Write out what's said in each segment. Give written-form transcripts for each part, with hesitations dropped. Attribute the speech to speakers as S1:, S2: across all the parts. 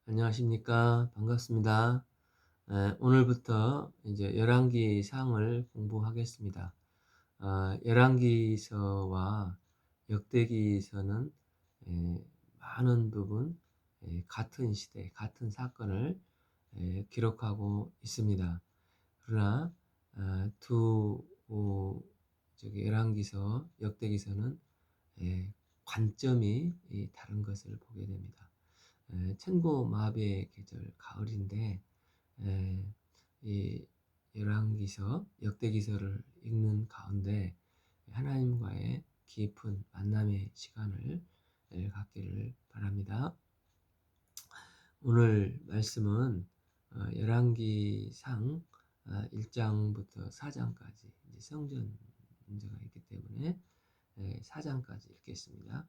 S1: 안녕하십니까. 반갑습니다. 오늘부터 이제 열왕기상을 공부하겠습니다. 열왕기서와 역대기서는 많은 부분 같은 시대, 같은 사건을 기록하고 있습니다. 그러나 열왕기서, 역대기서는 관점이 다른 것을 보게 됩니다. 천고 마비의 계절 가을인데 이 열왕기서, 역대기서를 읽는 가운데 하나님과의 깊은 만남의 시간을 갖기를 바랍니다. 오늘 말씀은 열왕기상 1장부터 4장까지 성전 문제가 있기 때문에 4장까지 읽겠습니다.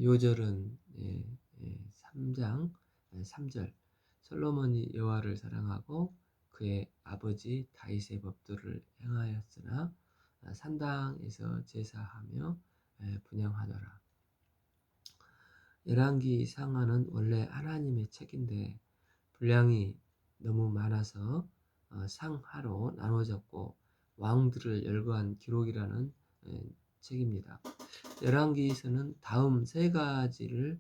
S1: 요절은 3장 3절 솔로몬이 여호와를 사랑하고 그의 아버지 다윗의 법도를 행하였으나 산당에서 제사하며 분향하더라. 열왕기 상하는 원래 하나님의 책인데 분량이 너무 많아서 상하로 나눠졌고 왕들을 열거한 기록이라는 책입니다. 열왕기에서는 다음 세 가지를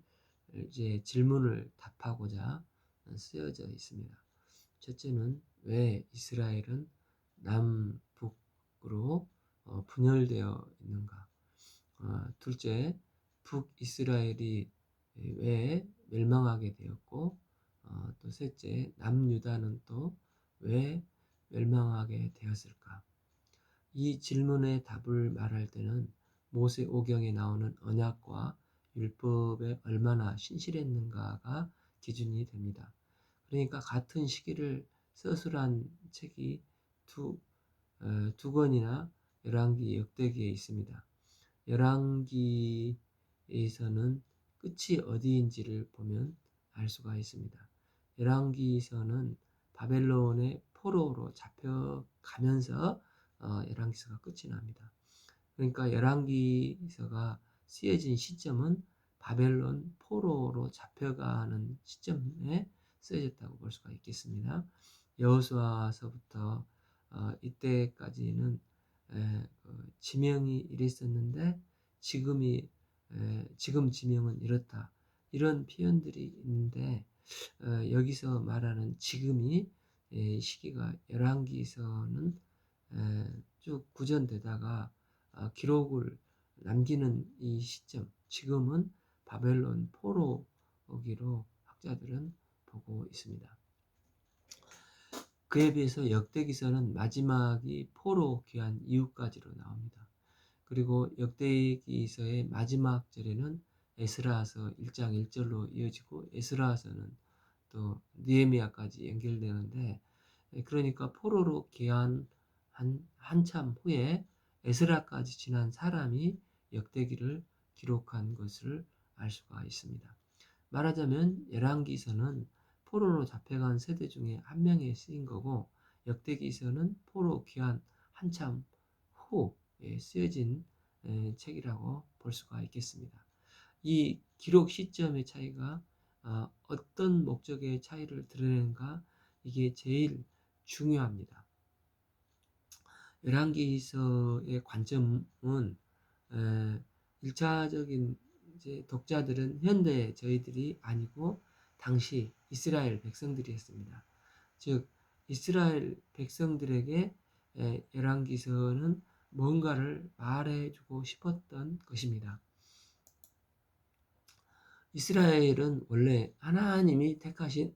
S1: 이제 질문을 답하고자 쓰여져 있습니다. 첫째는 왜 이스라엘은 남북으로 분열되어 있는가? 둘째, 북이스라엘이 왜 멸망하게 되었고, 또 셋째, 남유다는 또 왜 멸망하게 되었을까? 이 질문의 답을 말할 때는 모세오경에 나오는 언약과 율법에 얼마나 신실했는가가 기준이 됩니다. 그러니까 같은 시기를 서술한 책이 두 권이나 열왕기, 역대기에 있습니다. 열왕기에서는 끝이 어디인지를 보면 알 수가 있습니다. 열왕기에서는 바벨론의 포로로 잡혀가면서 열왕기서가 끝이 납니다. 그러니까 열왕기서가 쓰여진 시점은 바벨론 포로로 잡혀가는 시점에 쓰여졌다고 볼 수가 있겠습니다. 여호수아서부터 이때까지는 지명이 이랬었는데 지금 지명은 이렇다, 이런 표현들이 있는데 여기서 말하는 지금이 시기가 열왕기서는 쭉 구전되다가 기록을 남기는 이 시점, 지금은 바벨론 포로기로 학자들은 보고 있습니다. 그에 비해서 역대기서는 마지막이 포로 귀환 이후까지로 나옵니다. 그리고 역대기서의 마지막 절에는 에스라서 1장 1절로 이어지고 에스라서는 또 느헤미야까지 연결되는데, 그러니까 포로로 귀환한 한참 후에 에스라까지 지난 사람이 역대기를 기록한 것을 알 수가 있습니다. 말하자면 열왕기서는 포로로 잡혀간 세대 중에 한 명에 쓰인 거고, 역대기서는 포로 귀환 한참 후에 쓰여진 책이라고 볼 수가 있겠습니다. 이 기록 시점의 차이가 어떤 목적의 차이를 드러내는가, 이게 제일 중요합니다. 열왕기서의 관점은 1차적인 이제 독자들은 현대 저희들이 아니고 당시 이스라엘 백성들이었습니다. 즉 이스라엘 백성들에게 열왕기서는 뭔가를 말해주고 싶었던 것입니다. 이스라엘은 원래 하나님이 택하신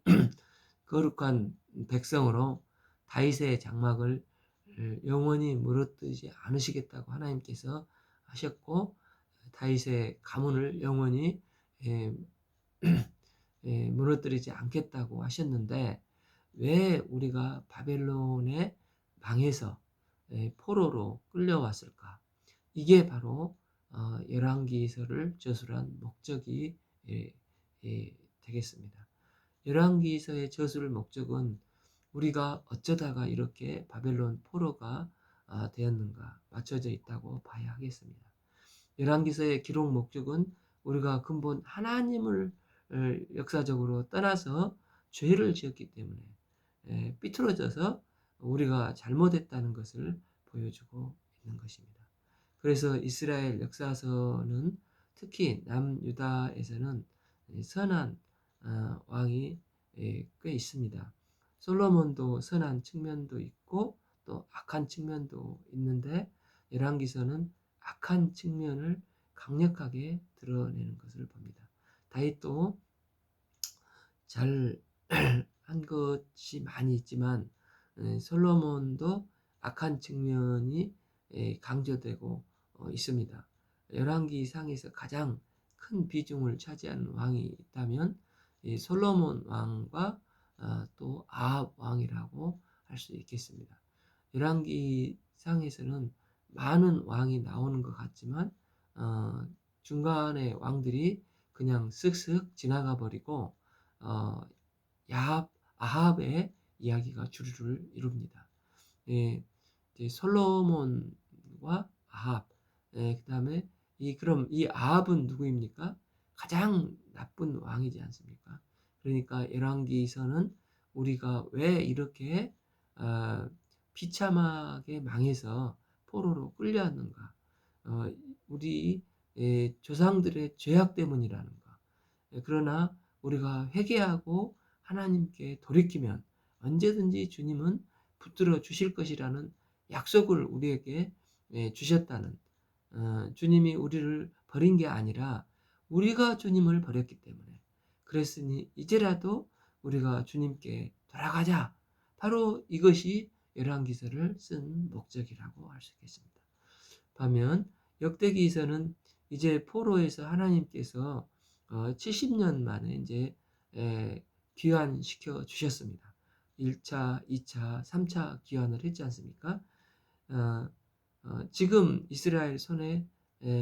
S1: 거룩한 백성으로 다윗의 장막을 영원히 무너뜨리지 않으시겠다고 하나님께서 하셨고, 다윗의 가문을 영원히 무너뜨리지 않겠다고 하셨는데, 왜 우리가 바벨론의 방에서 포로로 끌려왔을까? 이게 바로 열왕기서를 저술한 목적이 되겠습니다. 열왕기서의 저술 목적은 우리가 어쩌다가 이렇게 바벨론 포로가 되었는가 맞춰져 있다고 봐야 하겠습니다. 열왕기서의 기록 목적은 우리가 근본 하나님을 역사적으로 떠나서 죄를 지었기 때문에 삐뚤어져서 우리가 잘못했다는 것을 보여주고 있는 것입니다. 그래서 이스라엘 역사서는 특히 남유다에서는 선한 왕이 꽤 있습니다. 솔로몬도 선한 측면도 있고 또 악한 측면도 있는데 열왕기서는 악한 측면을 강력하게 드러내는 것을 봅니다. 다윗도 잘 한 것이 많이 있지만 솔로몬도 악한 측면이 강조되고 있습니다. 열왕기상에서 가장 큰 비중을 차지하는 왕이 있다면 솔로몬 왕과 또 아합 왕이라고 할 수 있겠습니다. 열왕기상에서는 많은 왕이 나오는 것 같지만 중간에 왕들이 그냥 쓱쓱 지나가 버리고 어, 아합의 이야기가 주류를 이룹니다. 예, 솔로몬과 아합, 그다음에 그럼 이 아합은 누구입니까? 가장 나쁜 왕이지 않습니까? 그러니까 열왕기서는 우리가 왜 이렇게 비참하게 망해서 포로로 끌려왔는가? 우리 조상들의 죄악 때문이라는 거. 그러나 우리가 회개하고 하나님께 돌이키면 언제든지 주님은 붙들어 주실 것이라는 약속을 우리에게 주셨다는 주님이 우리를 버린 게 아니라 우리가 주님을 버렸기 때문에 그랬으니 이제라도 우리가 주님께 돌아가자. 바로 이것이 열왕기서를 쓴 목적이라고 할 수 있겠습니다. 반면 역대기서는 이제 포로에서 하나님께서 70년 만에 이제 귀환시켜 주셨습니다. 1차, 2차, 3차 귀환을 했지 않습니까? 어, 지금 이스라엘 손에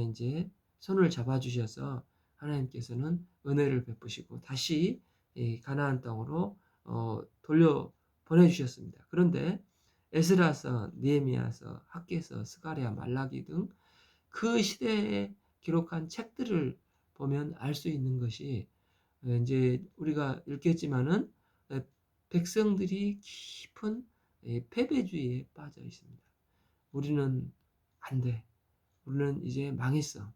S1: 이제 손을 잡아 주셔서 하나님께서는 은혜를 베푸시고 다시 가나안 땅으로 돌려 보내 주셨습니다. 그런데 에스라서, 느헤미야서, 학개서, 스가랴, 말라기 등 그 시대에 기록한 책들을 보면 알 수 있는 것이 이제 우리가 읽겠지만은 백성들이 깊은 패배주의에 빠져 있습니다. 우리는 안 돼. 우리는 이제 망했어.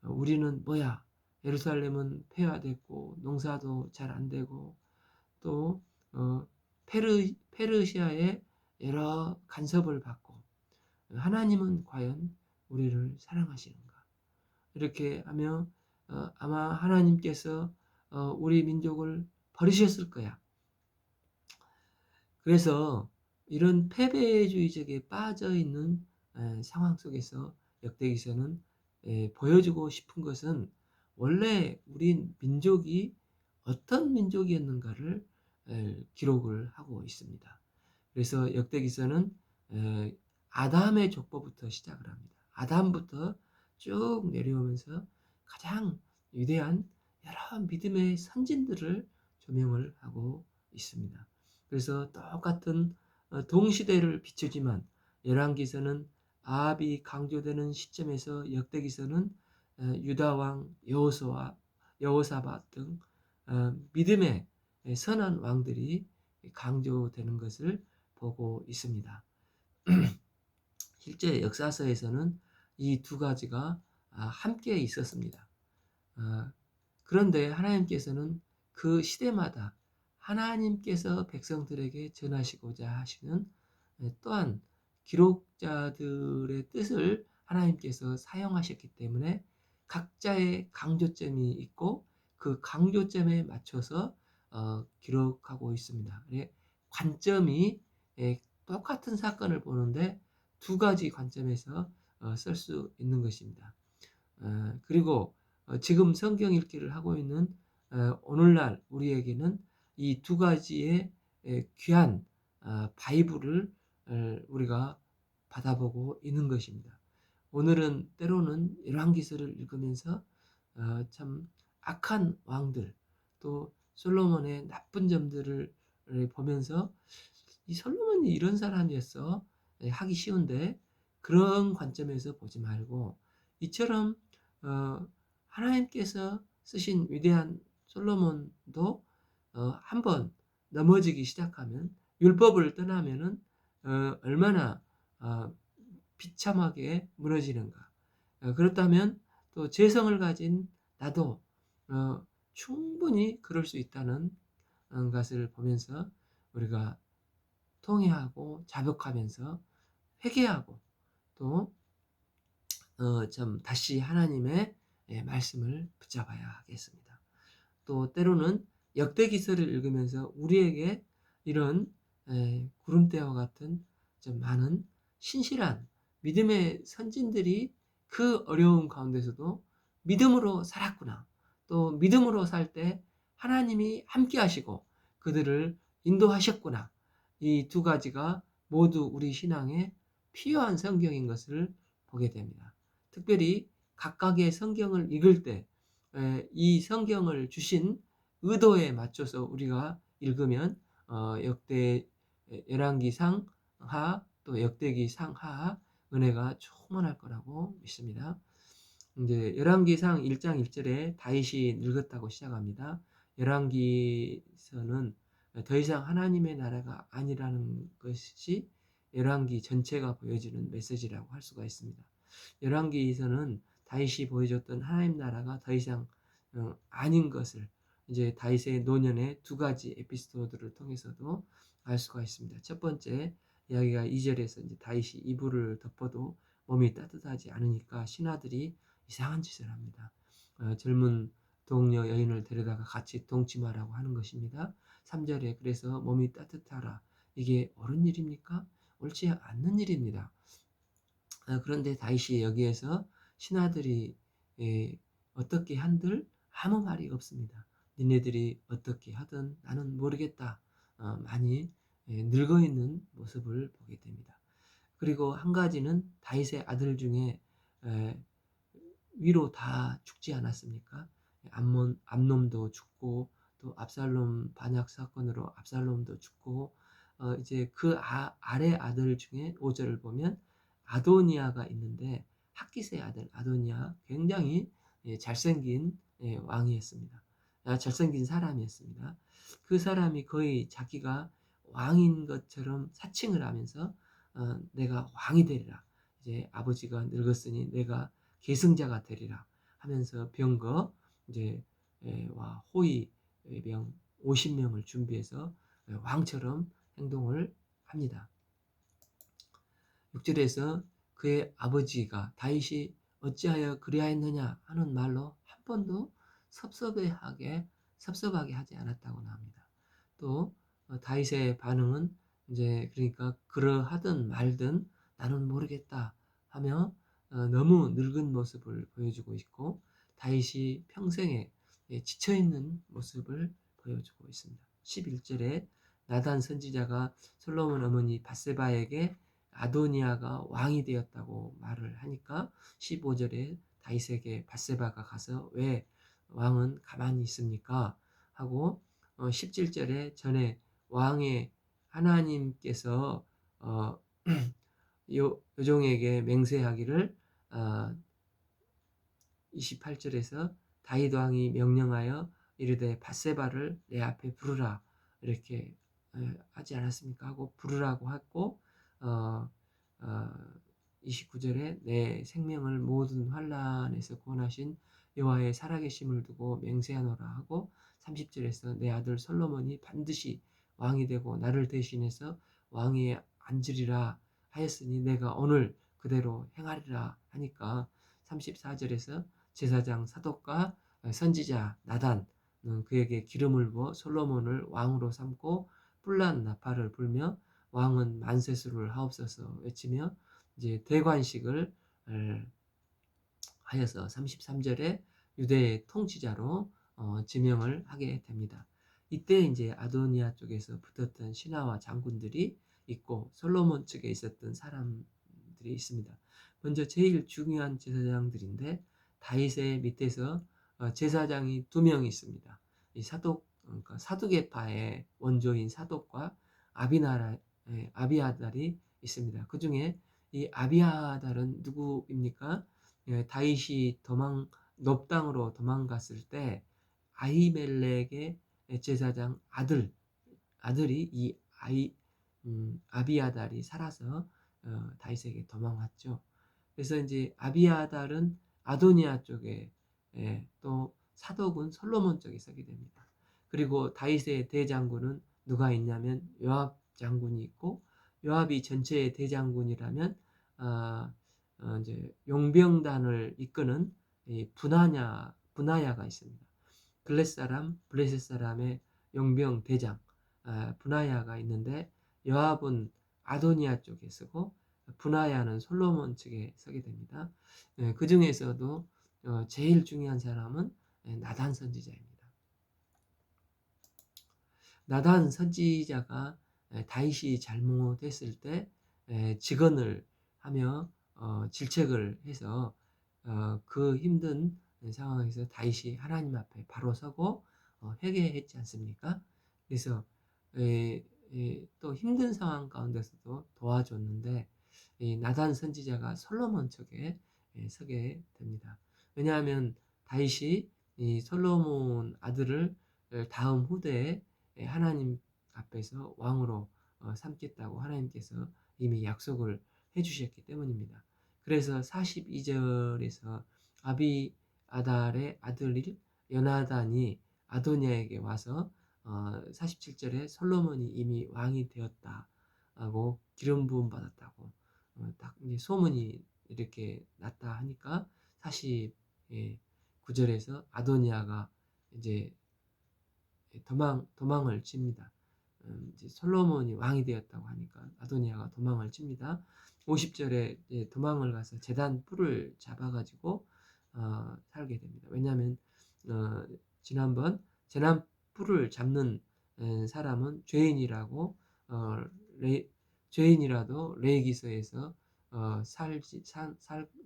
S1: 우리는 뭐야? 예루살렘은 폐허됐고 농사도 잘 안 되고 또 페르시아의 여러 간섭을 받고 하나님은 과연 우리를 사랑하시는가? 이렇게 하며 아마 하나님께서 우리 민족을 버리셨을 거야. 그래서 이런 패배주의적에 빠져 있는 상황 속에서 역대기서는 보여주고 싶은 것은 원래 우리 민족이 어떤 민족이었는가를 기록을 하고 있습니다. 그래서 역대기서는 아담의 족보부터 시작을 합니다. 아담부터 쭉 내려오면서 가장 위대한 여러 믿음의 선진들을 조명을 하고 있습니다. 그래서 똑같은 동시대를 비추지만 열왕기서는 아합이 강조되는 시점에서 역대기서는 유다 왕 여호사밧 등 믿음의 선한 왕들이 강조되는 것을 보고 있습니다. 실제 역사서에서는 이 두 가지가 함께 있었습니다. 그런데 하나님께서는 그 시대마다 하나님께서 백성들에게 전하시고자 하시는 또한 기록자들의 뜻을 하나님께서 사용하셨기 때문에 각자의 강조점이 있고 그 강조점에 맞춰서 기록하고 있습니다. 관점이 똑같은 사건을 보는데 두 가지 관점에서 쓸 수 있는 것입니다. 그리고 지금 성경 읽기를 하고 있는 오늘날 우리에게는 이 두 가지의 귀한 바이블을 우리가 받아보고 있는 것입니다. 오늘은 때로는 열왕기서를 읽으면서 참 악한 왕들 또 솔로몬의 나쁜 점들을 보면서 이 솔로몬이 이런 사람이었어 하기 쉬운데 그런 관점에서 보지 말고 이처럼 하나님께서 쓰신 위대한 솔로몬도 한번 넘어지기 시작하면 율법을 떠나면은 얼마나 비참하게 무너지는가. 그렇다면 또 재성을 가진 나도 충분히 그럴 수 있다는 것을 보면서 우리가 통회하고 자복하면서 회개하고 또 좀 다시 하나님의 말씀을 붙잡아야 하겠습니다. 또 때로는 역대기서를 읽으면서 우리에게 이런 구름대와 같은 좀 많은 신실한 믿음의 선진들이 그 어려운 가운데서도 믿음으로 살았구나. 또 믿음으로 살 때 하나님이 함께 하시고 그들을 인도하셨구나. 이 두 가지가 모두 우리 신앙에 필요한 성경인 것을 보게 됩니다. 특별히 각각의 성경을 읽을 때 이 성경을 주신 의도에 맞춰서 우리가 읽으면 역대 열왕기상 하 또 역대기상 하 은혜가 충만할 거라고 믿습니다. 이제 열왕기상 1장 1절에 다윗이 늙었다고 시작합니다. 열왕기서는 더 이상 하나님의 나라가 아니라는 것이 열왕기 전체가 보여주는 메시지라고 할 수가 있습니다. 열왕기서는 다윗이 보여줬던 하나님 나라가 더 이상 아닌 것을 이제 다윗의 노년의 두 가지 에피소드를 통해서도 알 수가 있습니다. 첫 번째 이야기가 2절에서 이제 다윗이 이불을 덮어도 몸이 따뜻하지 않으니까 신하들이 이상한 짓을 합니다. 젊은 동료 여인을 데려다가 같이 동침하라고 하는 것입니다. 3절에 그래서 몸이 따뜻하라. 이게 옳은 일입니까? 옳지 않는 일입니다. 그런데 다윗이 여기에서 신하들이 어떻게 한들 아무 말이 없습니다. 니네들이 어떻게 하든 나는 모르겠다. 많이 늙어있는 모습을 보게 됩니다. 그리고 한 가지는 다윗의 아들 중에 위로 다 죽지 않았습니까? 암놈도 죽고 또 압살롬 반역 사건으로 압살롬도 죽고 이제 그 아래 아들 중에 5절을 보면 아도니아가 있는데 핫깃의 아들 아도니아 굉장히 잘생긴 왕이었습니다. 잘생긴 사람이었습니다. 그 사람이 거의 자기가 왕인 것처럼 사칭을 하면서 내가 왕이 되리라. 이제 아버지가 늙었으니 내가 계승자가 되리라 하면서 병거 이제 와 호위 병 50명을 준비해서 왕처럼 행동을 합니다. 6절에서 그의 아버지가 다윗이 어찌하여 그리하였느냐 하는 말로 한 번도 섭섭하게 하지 않았다고 합니다. 또 다윗의 반응은 이제 그러니까 그러하든 말든 나는 모르겠다 하며 너무 늙은 모습을 보여주고 있고 다윗이 평생에 지쳐있는 모습을 보여주고 있습니다. 11절에 나단 선지자가 솔로몬 어머니 밧세바에게 아도니아가 왕이 되었다고 말을 하니까 15절에 다윗에게 밧세바가 가서 왜 왕은 가만히 있습니까? 하고 17절에 전에 왕의 하나님께서 요종에게 맹세하기를 28절에서 다윗 왕이 명령하여 이르되 밧세바를 내 앞에 부르라 이렇게 하지 않았습니까? 하고 부르라고 했고 29절에 내 생명을 모든 환난에서 구원하신 여호와의 살아계심을 두고 맹세하노라 하고 30절에서 내 아들 솔로몬이 반드시 왕이 되고 나를 대신해서 왕위에 앉으리라 하였으니 내가 오늘 그대로 행하리라 하니까 34절에서 제사장 사독과 선지자 나단은 그에게 기름을 부어 솔로몬을 왕으로 삼고 뿔난 나팔을 불며 왕은 만세수를 하옵소서 외치며 이제 대관식을 하여서 33절에 유대의 통치자로 지명을 하게 됩니다. 이때 이제 아도니아 쪽에서 붙었던 신하와 장군들이 있고 솔로몬 측에 있었던 사람들이 있습니다. 먼저 제일 중요한 제사장들인데 다윗의 밑에서 제사장이 2명이 있습니다. 이 그러니까 사두개파의 원조인 사독과 아비아달이 있습니다. 그 중에 이 아비아달은 누구입니까? 다윗이 높 땅으로 도망갔을 때 아히멜렉의 제사장 아들이 이 아비아달이 살아서 다윗에게 도망왔죠. 그래서 이제 아비아달은 아도니아 쪽에, 또 사독은 솔로몬 쪽에 서게 됩니다. 그리고 다윗의 대장군은 누가 있냐면 요압 장군이 있고, 요압이 전체의 대장군이라면 이제 용병단을 이끄는 이 분하야가 있습니다. 블레셋 사람의 용병 대장 분하야가 있는데, 요압은 아도니아 쪽에 서고 분하야는 솔로몬 측에 서게 됩니다. 그 중에서도 제일 중요한 사람은 나단 선지자입니다. 나단 선지자가 다윗이 잘못했을 때 직언을 하며 질책을 해서 그 힘든 상황에서 다윗이 하나님 앞에 바로 서고 회개했지 않습니까? 그래서 또 힘든 상황 가운데서도 도와줬는데, 이 나단 선지자가 솔로몬 쪽에 서게 됩니다. 왜냐하면 다윗이 이 솔로몬 아들을 다음 후대에 하나님 앞에서 왕으로 삼겠다고 하나님께서 이미 약속을 해주셨기 때문입니다. 그래서 42절에서 아비아달의 아들일 요나단이 아도니아에게 와서 47절에 솔로몬이 이미 왕이 되었다고 기름 부음 받았다고 딱 이제 소문이 이렇게 났다 하니까 49절에서 아도니아가 이제 도망을 칩니다. 이제 솔로몬이 왕이 되었다고 하니까 아도니아가 도망을 칩니다. 50절에 도망을 가서 제단 뿔을 잡아가지고 살게 됩니다. 왜냐하면 지난번 제단 뿔을 잡는 사람은 죄인이라고 죄인이라도 레위기서에서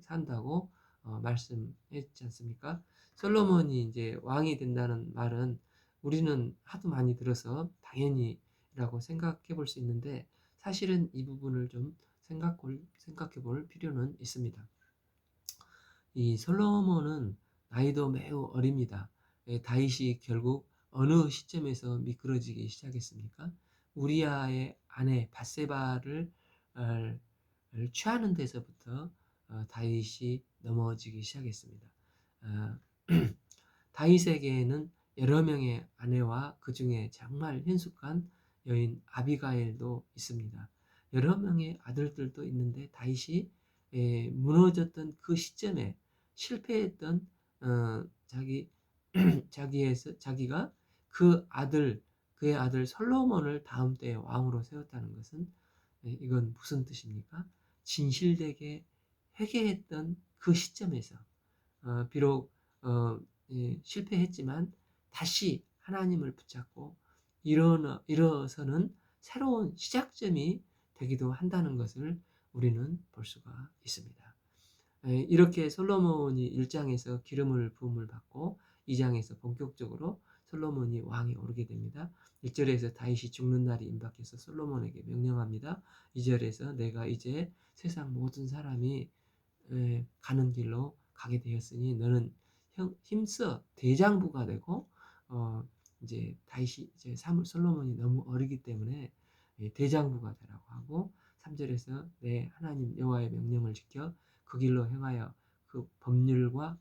S1: 산다고 말씀했지 않습니까? 솔로몬이 이제 왕이 된다는 말은 우리는 하도 많이 들어서 당연히라고 생각해 볼 수 있는데, 사실은 이 부분을 좀 생각해 볼 필요는 있습니다. 이 솔로몬은 나이도 매우 어립니다. 다윗이 결국 어느 시점에서 미끄러지기 시작했습니까? 우리아의 아내 밧세바를 취하는 데서부터 다윗이 넘어지기 시작했습니다. 다윗에게는 여러 명의 아내와 그 중에 정말 현숙한 여인 아비가일도 있습니다. 여러 명의 아들들도 있는데, 다윗이 무너졌던 그 시점에 실패했던 자기가 그의 아들 솔로몬을 다음 때의 왕으로 세웠다는 것은 이건 무슨 뜻입니까? 진실되게 회개했던 그 시점에서 비록 실패했지만 다시 하나님을 붙잡고 일어서는 새로운 시작점이 되기도 한다는 것을 우리는 볼 수가 있습니다. 이렇게 솔로몬이 1장에서 기름을 부음을 받고 2장에서 본격적으로 솔로몬이 왕이 오르게 됩니다. 1절에서 다윗이 죽는 날이 임박해서 솔로몬에게 명령합니다. 2절에서 내가 이제 세상 모든 사람이 가는 길로 가게 되었으니 너는 힘써 대장부가 되고, 이제 다윗이 이제 솔로몬이 너무 어리기 때문에 대장부가 되라고 하고, 3절에서 내 하나님 여호와의 명령을 지켜 그 길로 행하여 그 법률과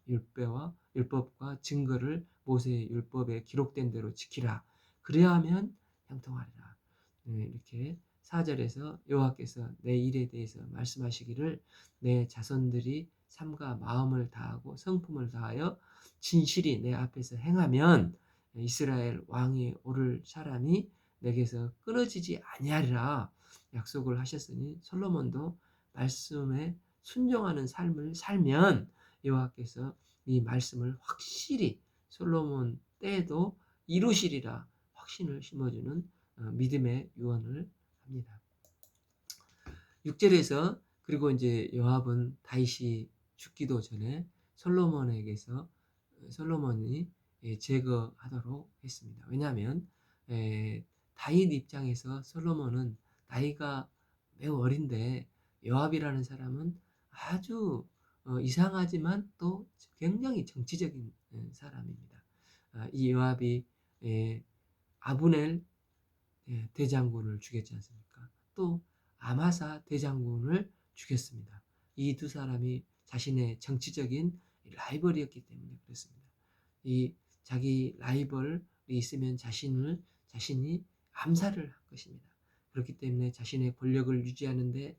S1: 율법과 증거를 모세의 율법에 기록된 대로 지키라. 그래야 하면 형통하리라. 이렇게 4절에서 여호와께서 내 일에 대해서 말씀하시기를 내 자손들이 삶과 마음을 다하고 성품을 다하여 진실이 내 앞에서 행하면 이스라엘 왕이 오를 사람이 내게서 끊어지지 아니하리라 약속을 하셨으니, 솔로몬도 말씀에 순종하는 삶을 살면 여호와께서 이 말씀을 확실히 솔로몬 때에도 이루시리라 확신을 심어주는 믿음의 유언을 합니다. 6절에서 그리고 이제 요압은 다윗이 죽기도 전에 솔로몬이 제거하도록 했습니다. 왜냐하면 다윗 입장에서 솔로몬은 나이가 매우 어린데 요압이라는 사람은 아주 이상하지만 또 굉장히 정치적인 사람입니다. 이 요압이 아브넬 대장군을 죽였지 않습니까? 또 아마사 대장군을 죽였습니다. 이 두 사람이 자신의 정치적인 라이벌이었기 때문에 그렇습니다. 이 자기 라이벌이 있으면 자신이 암살을 할 것입니다. 그렇기 때문에 자신의 권력을 유지하는데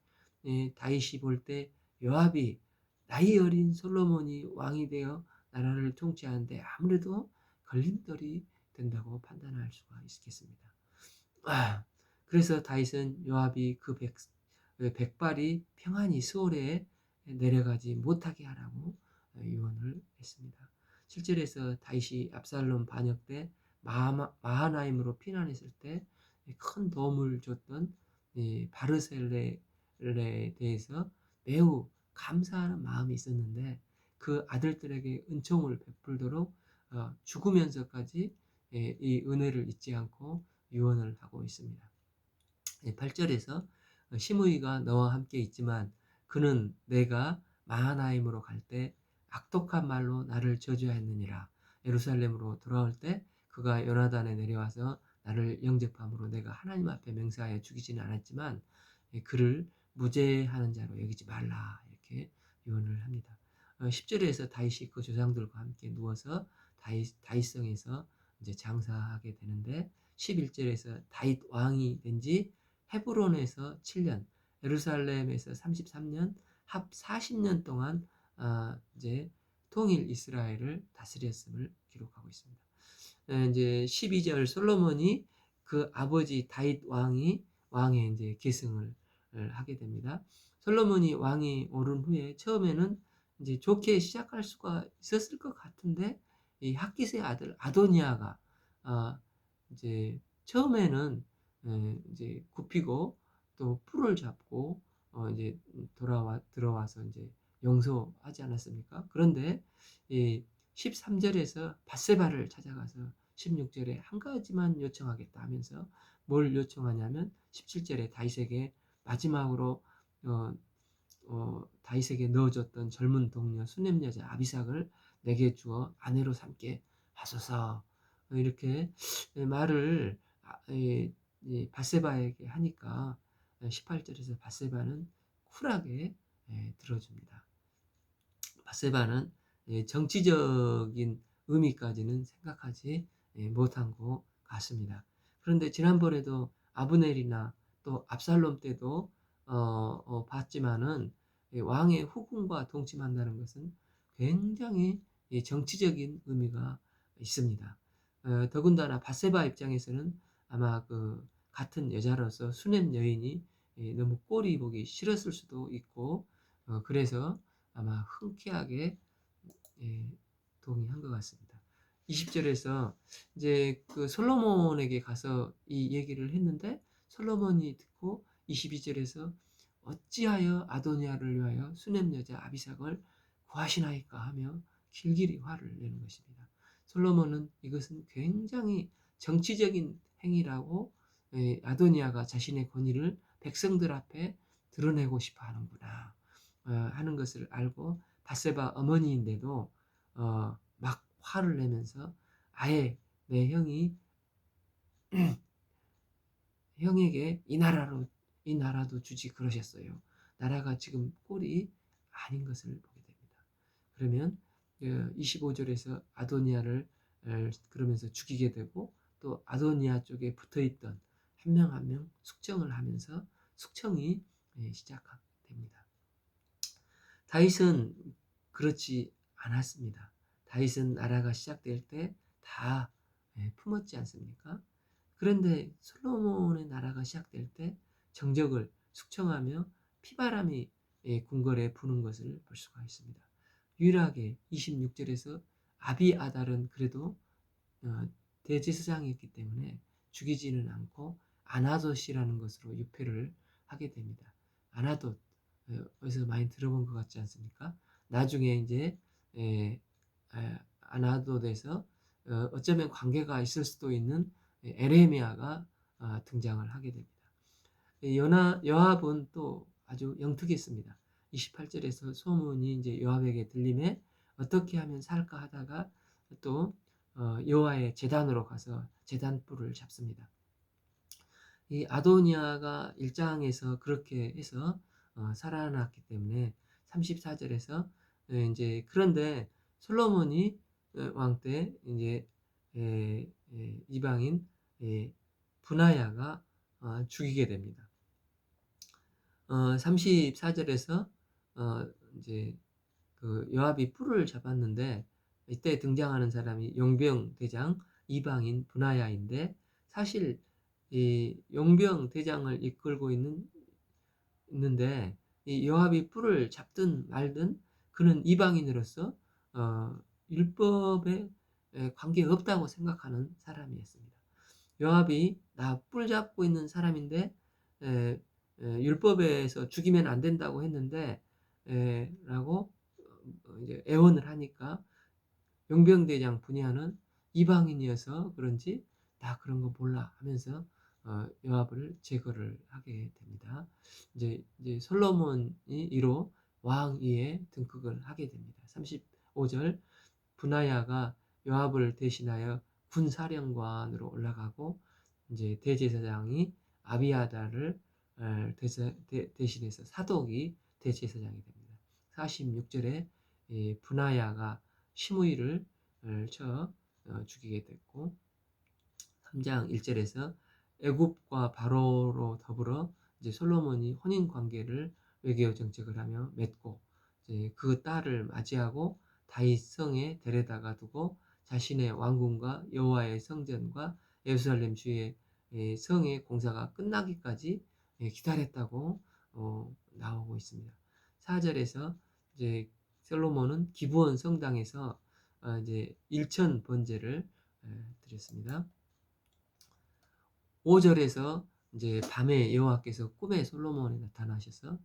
S1: 다윗이 볼 때 요압이 나이 어린 솔로몬이 왕이 되어 나라를 통치하는데 아무래도 걸림돌이 된다고 판단할 수가 있겠습니다. 그래서 다윗은 요압이 그 백발이 평안히 수월에 내려가지 못하게 하라고 유언을 했습니다. 7절에서 다윗이 압살롬 반역 때 마하나임으로 피난했을 때 큰 도움을 줬던 바르셀레에 대해서 매우 감사하는 마음이 있었는데 그 아들들에게 은총을 베풀도록 죽으면서까지 이 은혜를 잊지 않고 유언을 하고 있습니다. 8절에서 시므이가 너와 함께 있지만 그는 내가 마하나임으로 갈 때 악독한 말로 나를 저주하였느니라. 예루살렘으로 돌아올 때 그가 요나단에 내려와서 나를 영접함으로 내가 하나님 앞에 맹세하여 죽이지는 않았지만 그를 무죄하는 자로 여기지 말라 이렇게 유언을 합니다. 10절에서 다윗이 그 조상들과 함께 누워서 다윗성에서 이제 장사하게 되는데 11절에서 다윗 왕이 된지 헤브론에서 7년, 예루살렘에서 33년, 합 40년 동안 이제 통일 이스라엘을 다스렸음을 기록하고 있습니다. 이제 12절 솔로몬이 그 아버지 다윗 왕의 이제 계승을 하게 됩니다. 솔로몬이 왕이 오른 후에 처음에는 이제 좋게 시작할 수가 있었을 것 같은데 이 핫깃의 아들 아도니아가 이제 처음에는 이제 굽히고 또 뿔을 잡고 이제 들어와서 이제 용서하지 않았습니까? 그런데 이 13절에서 밧세바를 찾아가서 16절에 한 가지만 요청하겠다 하면서 뭘 요청하냐면 17절에 다윗에게 마지막으로 다윗에게 넣어줬던 젊은 동료 수냄 여자 아비삭을 내게 주어 아내로 삼게 하소서 이렇게 말을 밧세바에게 하니까 18절에서 밧세바는 쿨하게 들어줍니다. 밧세바는 정치적인 의미까지는 생각하지 못한 것 같습니다. 그런데 지난번에도 아브넬이나 또 압살롬 때도 봤지만은 왕의 후궁과 동침한다는 것은 굉장히 정치적인 의미가 있습니다. 더군다나 밧세바 입장에서는 아마 그 같은 여자로서 수냄 여인이 너무 꼴이 보기 싫었을 수도 있고 그래서 아마 흔쾌하게 동의한 것 같습니다. 20절에서 이제 그 솔로몬에게 가서 이 얘기를 했는데 솔로몬이 듣고 22절에서 어찌하여 아도니아를 위하여 수냄 여자 아비삭을 구하시나이까 하며 길길이 화를 내는 것입니다. 솔로몬은 이것은 굉장히 정치적인 행위라고 아도니아가 자신의 권위를 백성들 앞에 드러내고 싶어 하는구나 하는 것을 알고 밧세바 어머니인데도 막 화를 내면서 아예 내 형에게 이 나라도 주지 그러셨어요. 나라가 지금 꼴이 아닌 것을 보게 됩니다. 그러면 25절에서 아도니아를 그러면서 죽이게 되고 또 아도니아 쪽에 붙어있던 한 명 한 명 숙청을 하면서 숙청이 시작됩니다. 다윗은 그렇지 않았습니다. 다윗은 나라가 시작될 때 다 품었지 않습니까? 그런데 솔로몬의 나라가 시작될 때 정적을 숙청하며 피바람이 궁궐에 부는 것을 볼 수가 있습니다. 유일하게 26절에서 아비아달은 그래도 대제사장이었기 때문에 죽이지는 않고 아나돗이라는 것으로 유폐를 하게 됩니다. 아나돗 어디서 많이 들어본 것 같지 않습니까? 나중에 이제 아나돗에서 어쩌면 관계가 있을 수도 있는 에레미야가 등장을 하게 됩니다. 요압은 또 아주 영특했습니다. 28절에서 소문이 이제 요압에게 들림에 어떻게 하면 살까 하다가 또 여호와의 제단으로 가서 제단 뿔을 잡습니다. 이 아도니아가 1장에서 그렇게 해서 살아났기 때문에 34절에서 이제 그런데 솔로몬이 왕 때 이제 이방인 분하야가 죽이게 됩니다. 34절에서 이제 그 요압이 뿔을 잡았는데 이때 등장하는 사람이 용병 대장 이방인 분하야인데 사실 이 용병 대장을 이끌고 있는데 이 요압이 뿔을 잡든 말든 그는 이방인으로서 율법에 관계가 없다고 생각하는 사람이었습니다. 요압이 나 뿔 잡고 있는 사람인데 율법에서 죽이면 안 된다고 했는데 라고 이제 애원을 하니까 용병대장 분야는 이방인이어서 그런지 나 그런 거 몰라 하면서 요압을 제거를 하게 됩니다. 이제 솔로몬이 이로 왕 위에 등극을 하게 됩니다. 35절 분하야가 요압을 대신하여 군사령관으로 올라가고 이제 대제사장이 아비아다를 대신해서 사독이 대제사장이 됩니다. 46절에 분하야가 시므이를 쳐 죽이게 됐고 3장 1절에서 애굽과 바로로 더불어 이제 솔로몬이 혼인 관계를 외교 정책을 하며 맺고 이제 그 딸을 맞이하고 다윗 성에 데려다가 두고 자신의 왕궁과 여호와의 성전과 예루살렘 주의 성의 공사가 끝나기까지 기다렸다고 나오고 있습니다. 4절에서 이제 솔로몬은 기브온 성당에서 이제 일천 번제를 드렸습니다. 5절에서 이제 밤에 여호와께서 꿈에 솔로몬에 나타나셔서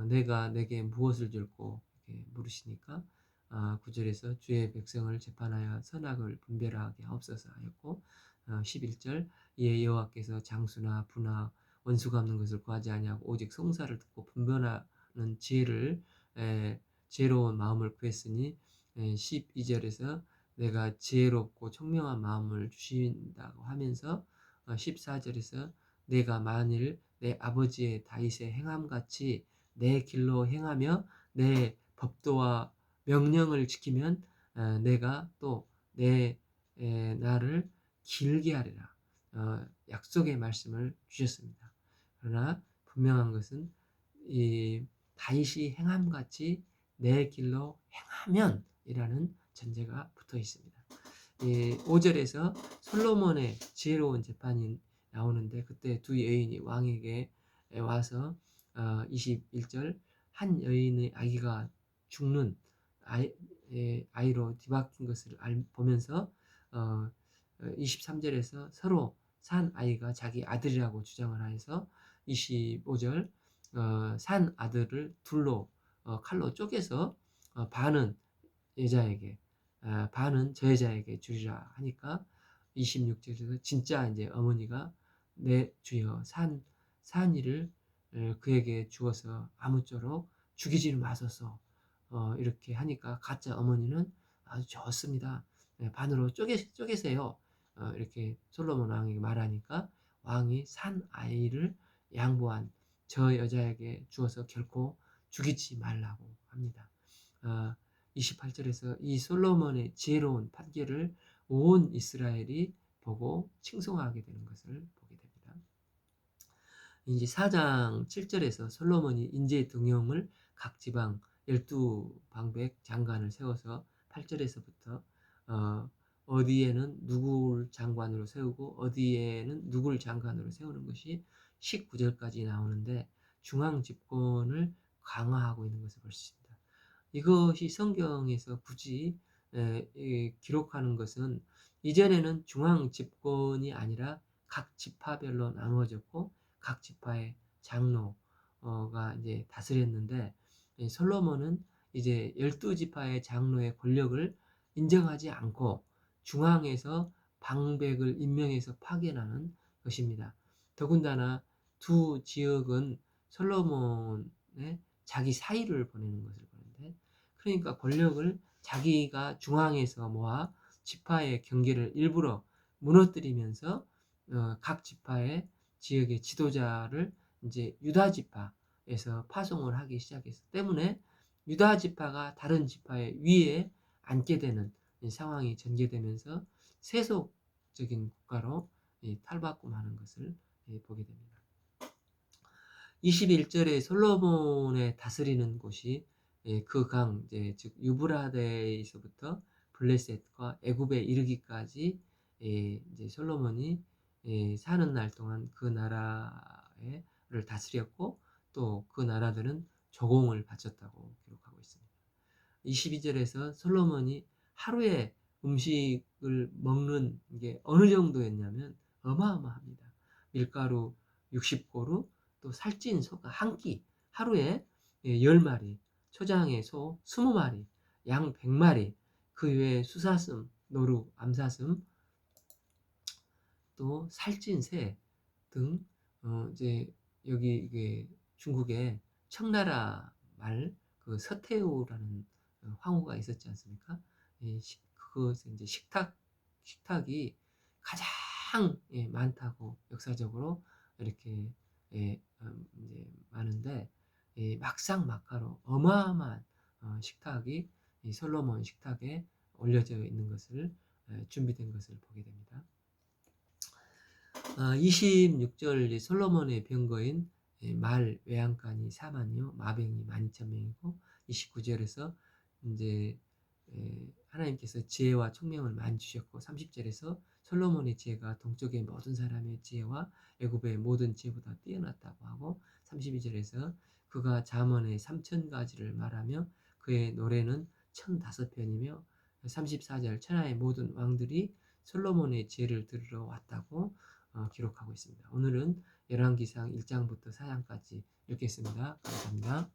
S1: 내가 내게 무엇을 줄고 이렇게 물으시니까 9절에서 주의 백성을 재판하여 선악을 분별하게 하옵소서 하였고 11절 이에 여호와께서 장수나 부나 원수 갚는 것을 구하지 아니하고 오직 성사를 듣고 분별하는 지혜로운 마음을 구했으니 12절에서 내가 지혜롭고 총명한 마음을 주신다고 하면서 14절에서 내가 만일 내 아버지의 다윗의 행함같이 내 길로 행하며 내 법도와 명령을 지키면 내가 또 내 나를 길게 하리라 약속의 말씀을 주셨습니다. 그러나 분명한 것은 이 다윗이 행함같이 내 길로 행하면 이라는 전제가 붙어 있습니다. 5절에서 솔로몬의 지혜로운 재판이 나오는데 그때 두 여인이 왕에게 와서 21절 한 여인의 아기가 죽는 아이로 뒤바뀐 것을 보면서 23절에서 서로 산 아이가 자기 아들이라고 주장을 하여서 25절 산 아들을 둘로 칼로 쪼개서 반은 여자에게 반은 저 여자에게 주리라 하니까 26절에서 진짜 이제 어머니가 내 주여 산 이를 그에게 주어서 아무쪼록 죽이지는 마소서 이렇게 하니까 가짜 어머니는 아주 좋습니다. 반으로 쪼개세요. 이렇게 솔로몬 왕에게 말하니까 왕이 산 아이를 양보한 저 여자에게 주어서 결코 죽이지 말라고 합니다. 28절에서 이 솔로몬의 지혜로운 판결을 온 이스라엘이 보고 칭송하게 되는 것을 보게 됩니다. 이제 4장 7절에서 솔로몬이 인재 등용을 각 지방 12방백 장관을 세워서 8절에서부터 어디에는 누굴 장관으로 세우고 어디에는 누굴 장관으로 세우는 것이 19절까지 나오는데 중앙 집권을 강화하고 있는 것을 볼 수 있습니다. 이것이 성경에서 굳이 기록하는 것은 이전에는 중앙 집권이 아니라 각 지파별로 나누어졌고 각 지파의 장로가 이제 다스렸는데 솔로몬은 이제 12지파의 장로의 권력을 인정하지 않고 중앙에서 방백을 임명해서 파견하는 것입니다. 더군다나 두 지역은 솔로몬의 자기 사이를 보내는 것을 보는데 그러니까 권력을 자기가 중앙에서 모아 지파의 경계를 일부러 무너뜨리면서 각 지파의 지역의 지도자를 이제 유다 지파에서 파송을 하기 시작했기 때문에 유다 지파가 다른 지파의 위에 앉게 되는 상황이 전개되면서 세속적인 국가로 탈바꿈하는 것을 보게 됩니다. 21절에 솔로몬의 다스리는 곳이 그 강, 즉 유브라데에서부터 블레셋과 애굽에 이르기까지 이제 솔로몬이 사는 날 동안 그 나라를 다스렸고 또 그 나라들은 조공을 바쳤다고 기록하고 있습니다. 22절에서 솔로몬이 하루에 음식을 먹는 게 어느 정도였냐면 어마어마합니다. 밀가루 60고루, 또 살찐 소가 한 끼, 하루에 10마리, 초장의 소 20마리, 양 100마리, 그 외에 수사슴, 노루, 암사슴, 또 살찐 새 등 이제 여기 이게 중국의 청나라 말 그 서태후라는 황후가 있었지 않습니까? 그것은 이제 식탁이 가장 많다고 역사적으로 이렇게 이제 많은데 막상 막하로 어마어마한 식탁이 이 솔로몬 식탁에 올려져 있는 것을 준비된 것을 보게 됩니다. 26절 솔로몬의 병거인 말 외양간이 4만이요 마병이 12,000명이고 29절에서 이제 하나님께서 지혜와 총명을 많이 주셨고 30절에서 솔로몬의 지혜가 동쪽의 모든 사람의 지혜와 애굽의 모든 지혜보다 뛰어났다고 하고 32절에서 그가 잠언의 3,000가지를 말하며 그의 노래는 1,005편이며 34절 천하의 모든 왕들이 솔로몬의 지혜를 들으러 왔다고 기록하고 있습니다. 오늘은 열왕기상 1장부터 4장까지 읽겠습니다. 감사합니다.